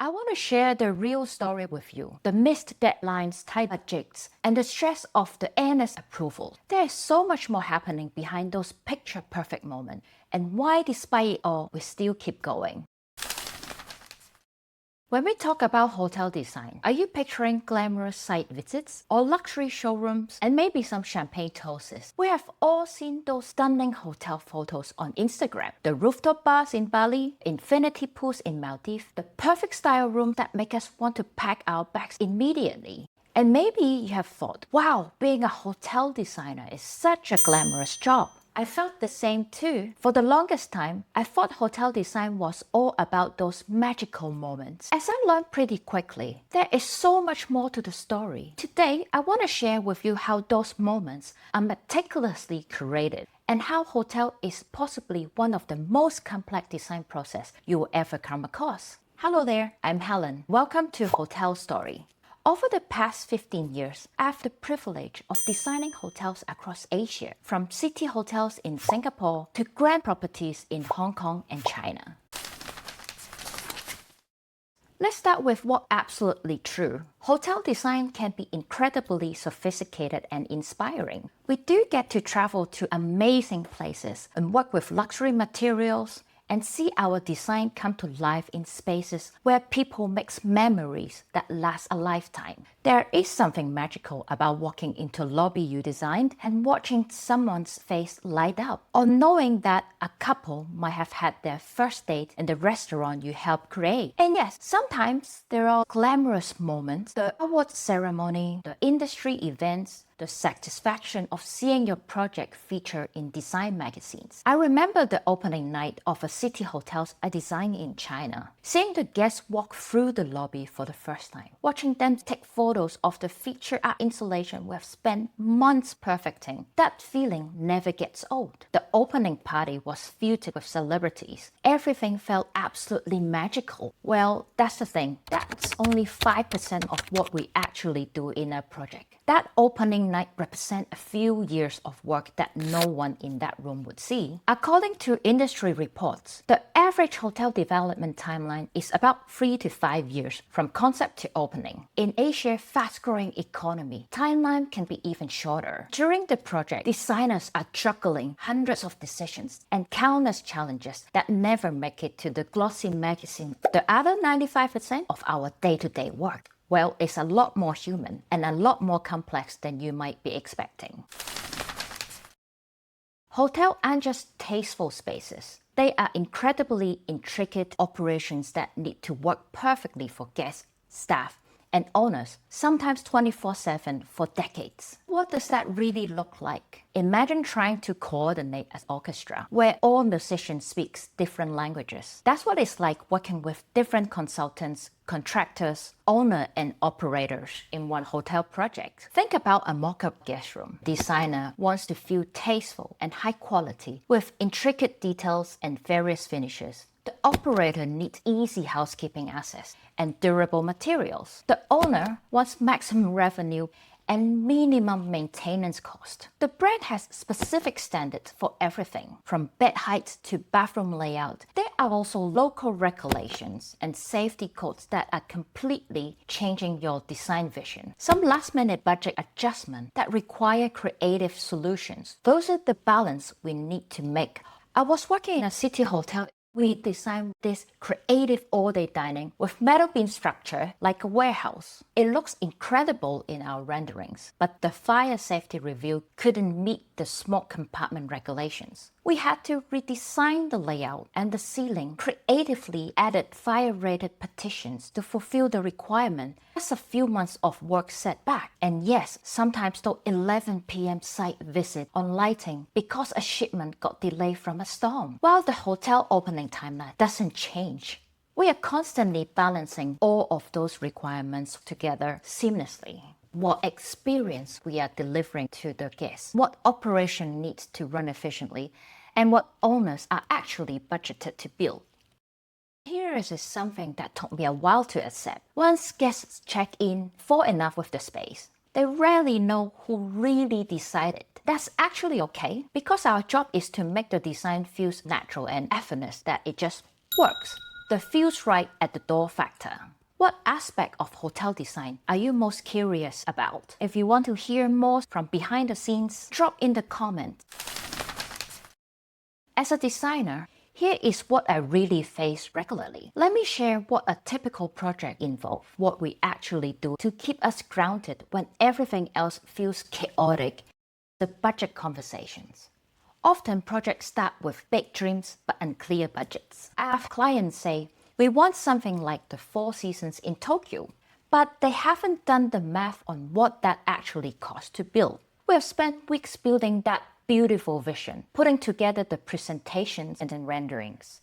I want to share the real story with you. The missed deadlines, tight budgets, and the stress of the endless approval. There is so much more happening behind those picture-perfect moments, and why despite it all, we still keep going. When we talk about hotel design, are you picturing glamorous site visits or luxury showrooms and maybe some champagne toasts? We have all seen those stunning hotel photos on Instagram. The rooftop bars in Bali, infinity pools in Maldives, the perfect style rooms that make us want to pack our bags immediately. And maybe you have thought, wow, being a hotel designer is such a glamorous job. I felt the same too. For the longest time, I thought hotel design was all about those magical moments. As I learned pretty quickly, there is so much more to the story. Today, I want to share with you how those moments are meticulously curated and how hotel is possibly one of the most complex design process you will ever come across. Hello there, I'm Helen. Welcome to Hotel Story. Over the past 15 years, I have the privilege of designing hotels across Asia, from city hotels in Singapore to grand properties in Hong Kong and China. Let's start with what's absolutely true. Hotel design can be incredibly sophisticated and inspiring. We do get to travel to amazing places and work with luxury materials, and see our design come to life in spaces where people make memories that last a lifetime. There is something magical about walking into a lobby you designed and watching someone's face light up, or knowing that a couple might have had their first date in the restaurant you helped create. And yes, sometimes there are glamorous moments, the award ceremony, the industry events, the satisfaction of seeing your project featured in design magazines. I remember the opening night of a city hotel I designed in China. Seeing the guests walk through the lobby for the first time, watching them take photos of the featured art installation we have spent months perfecting. That feeling never gets old. The opening party was filled with celebrities. Everything felt absolutely magical. Well, that's the thing. That's only 5% of what we actually do in a project. That opening night represents a few years of work that no one in that room would see. According to industry reports, the average hotel development timeline is about 3 to 5 years from concept to opening. In Asia's fast-growing economy, timeline can be even shorter. During the project, designers are juggling hundreds of decisions and countless challenges that never make it to the glossy magazine. The other 95% of our day-to-day work, well, it's a lot more human and a lot more complex than you might be expecting. Hotels aren't just tasteful spaces. They are incredibly intricate operations that need to work perfectly for guests, staff, and owners, sometimes 24/7 for decades. What does that really look like? Imagine trying to coordinate an orchestra where all musicians speak different languages. That's what it's like working with different consultants, contractors, owners, and operators in one hotel project. Think about a mock-up guest room. Designer wants to feel tasteful and high quality with intricate details and various finishes. The operator needs easy housekeeping access and durable materials. The owner wants maximum revenue and minimum maintenance cost. The brand has specific standards for everything, from bed height to bathroom layout. There are also local regulations and safety codes that are completely changing your design vision. Some last-minute budget adjustments that require creative solutions. Those are the balance we need to make. I was working in a city hotel. We designed this creative all-day dining with metal beam structure like a warehouse. It looks incredible in our renderings, but the fire safety review couldn't meet the smoke compartment regulations. We had to redesign the layout and the ceiling, creatively added fire-rated partitions to fulfill the requirement. That's a few months of work set back. And yes, sometimes till 11 p.m. site visit on lighting because a shipment got delayed from a storm. While the hotel opening timeline doesn't change, we are constantly balancing all of those requirements together seamlessly. What experience we are delivering to the guests, what operation needs to run efficiently, and what owners are actually budgeted to build. Here is something that took me a while to accept. Once guests check in, fall in love with the space, they rarely know who really decided. That's actually okay, because our job is to make the design feel natural and effortless, that it just works. The feels right at the door factor. aspect of hotel design are you most curious about? If you want to hear more from behind the scenes, drop in the comments. As a designer, here is what I really face regularly. Let me share what a typical project involves, what we actually do to keep us grounded when everything else feels chaotic. The budget conversations. Often projects start with big dreams but unclear budgets. I have clients say, we want something like the Four Seasons in Tokyo, but they haven't done the math on what that actually costs to build. We have spent weeks building that beautiful vision, putting together the presentations and then renderings,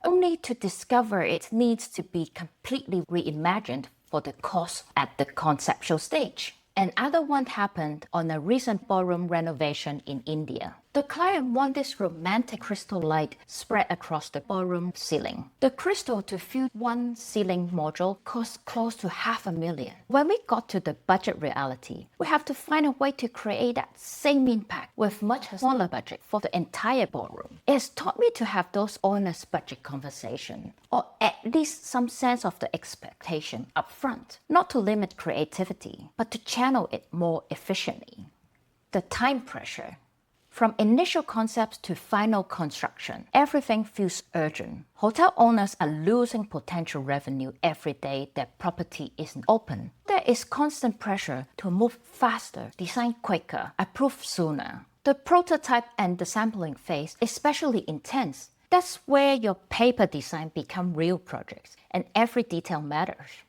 only to discover it needs to be completely reimagined for the cost at the conceptual stage. Another one happened on a recent ballroom renovation in India. The client wanted this romantic crystal light spread across the ballroom ceiling. The crystal to fill one ceiling module cost close to $500,000. When we got to the budget reality, we have to find a way to create that same impact with much smaller budget for the entire ballroom. It has taught me to have those honest budget conversations, or at least some sense of the expectation up front, not to limit creativity, but to channel it more efficiently. The time pressure. From initial concepts to final construction, everything feels urgent. Hotel owners are losing potential revenue every day their property isn't open. There is constant pressure to move faster, design quicker, approve sooner. The prototype and the sampling phase is especially intense. That's where your paper design become real projects, and every detail matters.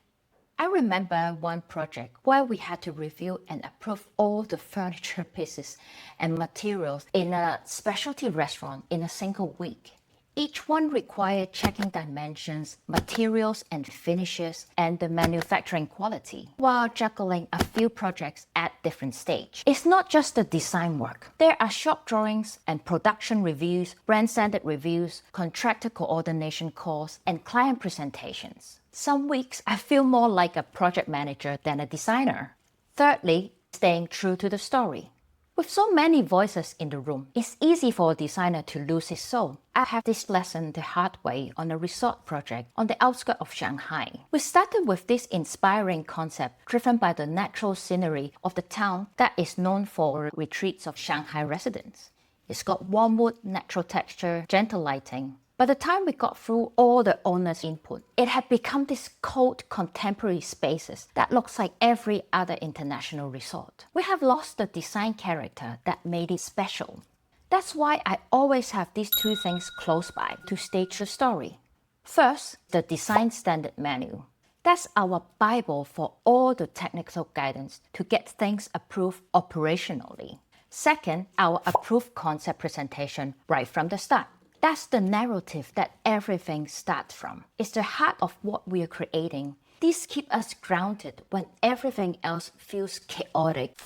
I remember one project where we had to review and approve all the furniture pieces and materials in a specialty restaurant in a single week. Each one required checking dimensions, materials and finishes, and the manufacturing quality, while juggling a few projects at different stages. It's not just the design work. There are shop drawings and production reviews, brand standard reviews, contractor coordination calls, and client presentations. Some weeks, I feel more like a project manager than a designer. Thirdly, staying true to the story. With so many voices in the room, it's easy for a designer to lose his soul. I have this lesson the hard way on a resort project on the outskirts of Shanghai. We started with this inspiring concept driven by the natural scenery of the town that is known for retreats of Shanghai residents. It's got warm wood, natural texture, gentle lighting. By the time we got through all the owner's input, it had become this cold contemporary spaces that looks like every other international resort. We have lost the design character that made it special. That's why I always have these two things close by to stage the story. First, the design standard manual. That's our Bible for all the technical guidance to get things approved operationally. Second, our approved concept presentation right from the start. That's the narrative that everything starts from. It's the heart of what we are creating. These keep us grounded when everything else feels chaotic.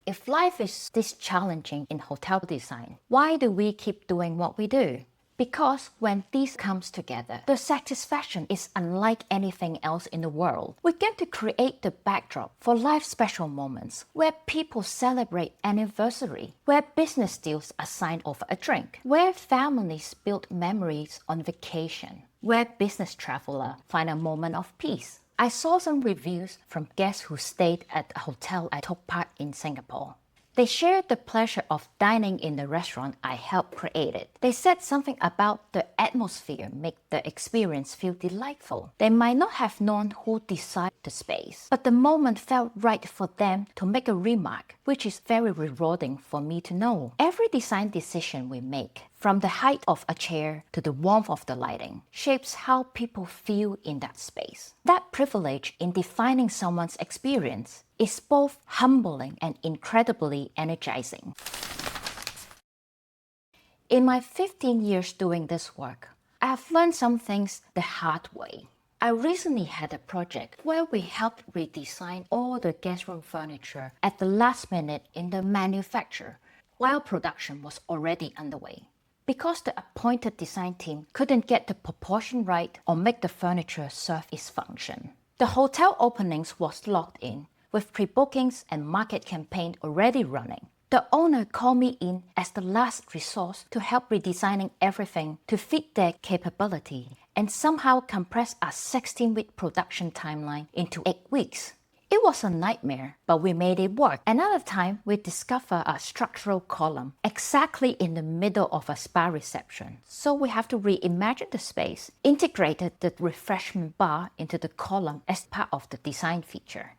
If life is this challenging in hotel design, why do we keep doing what we do? Because when these comes together, the satisfaction is unlike anything else in the world. We get to create the backdrop for life's special moments, where people celebrate anniversary, where business deals are signed over a drink, where families build memories on vacation, where business travelers find a moment of peace. I saw some reviews from guests who stayed at a hotel I took part in Singapore. They shared the pleasure of dining in the restaurant I helped create it. They said something about the atmosphere made the experience feel delightful. They might not have known who designed the space, but the moment felt right for them to make a remark, which is very rewarding for me to know. Every design decision we make, from the height of a chair to the warmth of the lighting, shapes how people feel in that space. That privilege in defining someone's experience is both humbling and incredibly energizing. In my 15 years doing this work, I've learned some things the hard way. I recently had a project where we helped redesign all the guest room furniture at the last minute in the manufacture, while production was already underway. Because the appointed design team couldn't get the proportion right or make the furniture serve its function. The hotel openings was locked in, with pre-bookings and market campaign already running. The owner called me in as the last resource to help redesigning everything to fit their capability and somehow compress a 16-week production timeline into 8 weeks. It was a nightmare, but we made it work. Another time, we discovered a structural column exactly in the middle of a spa reception. So we have to reimagine the space, integrated the refreshment bar into the column as part of the design feature.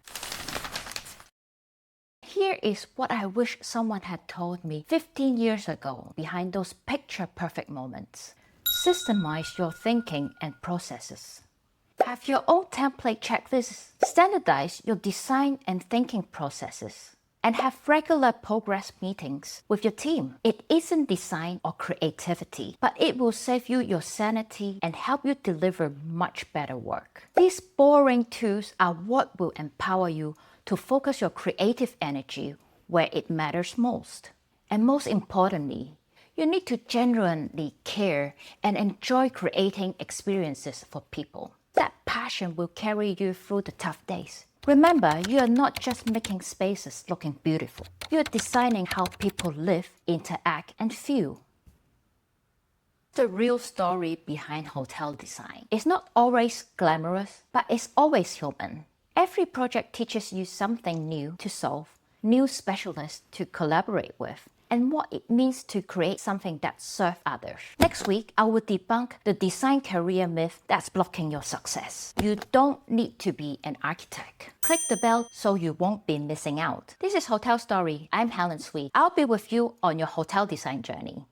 Here is what I wish someone had told me 15 years ago behind those picture-perfect moments. Systemize your thinking and processes. Have your own template checklists. Standardize your design and thinking processes. And have regular progress meetings with your team. It isn't design or creativity, but it will save you your sanity and help you deliver much better work. These boring tools are what will empower you to focus your creative energy where it matters most. And most importantly, you need to genuinely care and enjoy creating experiences for people. That passion will carry you through the tough days. Remember, you are not just making spaces looking beautiful. You are designing how people live, interact, and feel. The real story behind hotel design. It's not always glamorous, but it's always human. Every project teaches you something new to solve, new specialists to collaborate with, and what it means to create something that serves others. Next week, I will debunk the design career myth that's blocking your success. You don't need to be an architect. Click the bell so you won't be missing out. This is Hotel Story. I'm Helen Sweet. I'll be with you on your hotel design journey.